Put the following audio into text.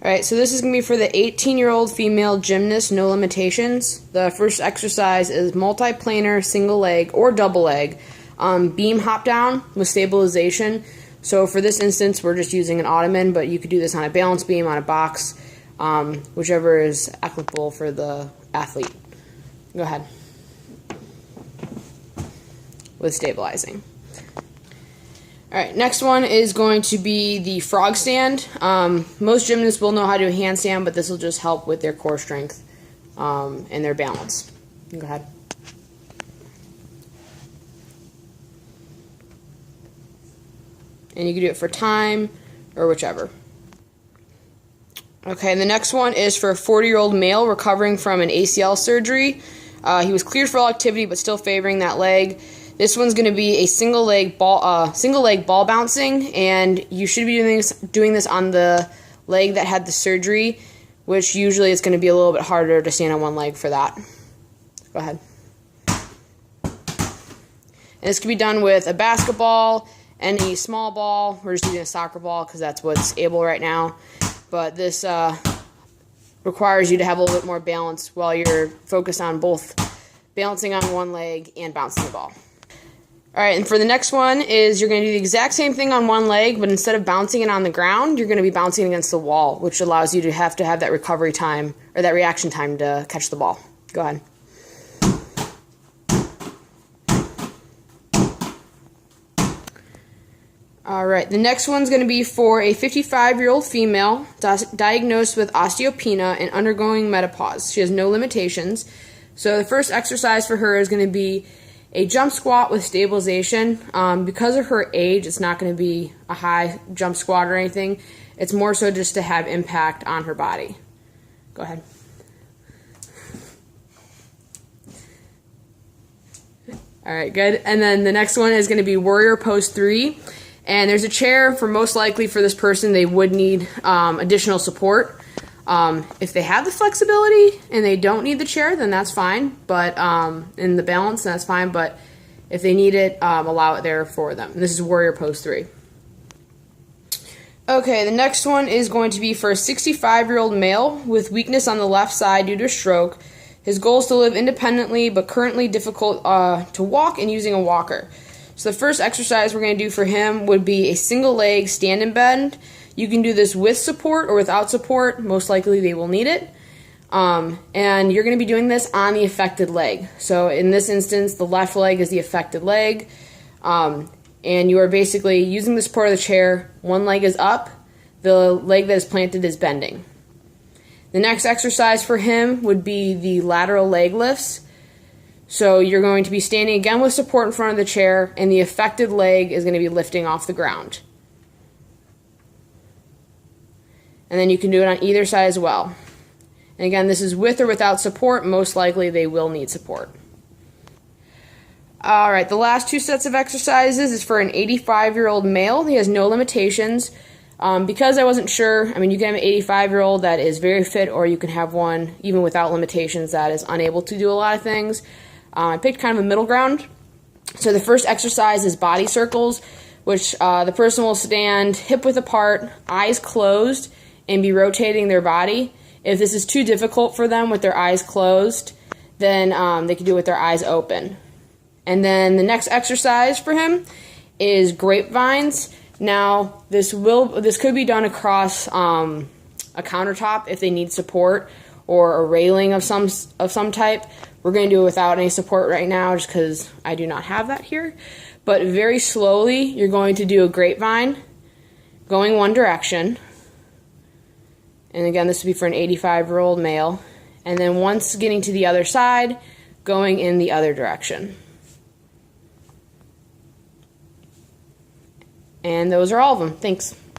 Alright, so this is going to be for the 18-year-old female gymnast, no limitations. The first exercise is multiplanar, single leg, or double leg, beam hop down with stabilization. So for this instance, we're just using an ottoman, but you could do this on a balance beam, on a box, whichever is applicable for the athlete. Go ahead. With stabilizing. Alright, next one is going to be the frog stand. Most gymnasts will know how to do a handstand, but this will just help with their core strength and their balance. Go ahead. And you can do it for time or whichever. Okay, and the next one is for a 40-year-old male recovering from an ACL surgery. He was cleared for all activity, but still favoring that leg. This one's going to be a single leg ball bouncing, and you should be doing this on the leg that had the surgery, which usually it's going to be a little bit harder to stand on one leg for that. Go ahead. And this can be done with a basketball, any small ball. We're just using a soccer ball because that's what's able right now. But this requires you to have a little bit more balance while you're focused on both balancing on one leg and bouncing the ball. Alright, and for the next one is you're going to do the exact same thing on one leg, but instead of bouncing it on the ground, you're going to be bouncing against the wall, which allows you to have that recovery time, or that reaction time to catch the ball. Go ahead. Alright, the next one's going to be for a 55-year-old female diagnosed with osteopenia and undergoing menopause. She has no limitations. So the first exercise for her is going to be a jump squat with stabilization. Because of her age, it's not going to be a high jump squat or anything. It's more so just to have impact on her body. Go ahead. Alright, good. And then the next one is going to be Warrior Pose 3. And there's a chair for most likely for this person. They would need additional support. If they have the flexibility and they don't need the chair, then that's fine. But in the balance, that's fine. But if they need it, allow it there for them. And this is Warrior Pose 3. Okay, the next one is going to be for a 65-year-old male with weakness on the left side due to a stroke. His goal is to live independently, but currently difficult to walk and using a walker. So the first exercise we're going to do for him would be a single leg stand and bend. You can do this with support or without support. Most likely they will need it. And you're going to be doing this on the affected leg. So in this instance, the left leg is the affected leg. And you are basically using the support of the chair. One leg is up. The leg that is planted is bending. The next exercise for him would be the lateral leg lifts. So you're going to be standing again with support in front of the chair, and the affected leg is going to be lifting off the ground. And then you can do it on either side as well. And again, this is with or without support. Most likely they will need support. Alright, the last two sets of exercises is for an 85-year-old male. He has no limitations. Because I wasn't sure, I mean, you can have an 85-year-old that is very fit, or you can have one, even without limitations, that is unable to do a lot of things. I picked kind of a middle ground. So the first exercise is body circles, which the person will stand hip width apart, eyes closed, and be rotating their body. If this is too difficult for them with their eyes closed, then they can do it with their eyes open. And then the next exercise for him is grapevines. Now, this could be done across a countertop if they need support, or a railing of some type. We're going to do it without any support right now just because I do not have that here. But very slowly, you're going to do a grapevine going one direction. And again, this would be for an 85-year-old male. And then once getting to the other side, going in the other direction. And those are all of them. Thanks.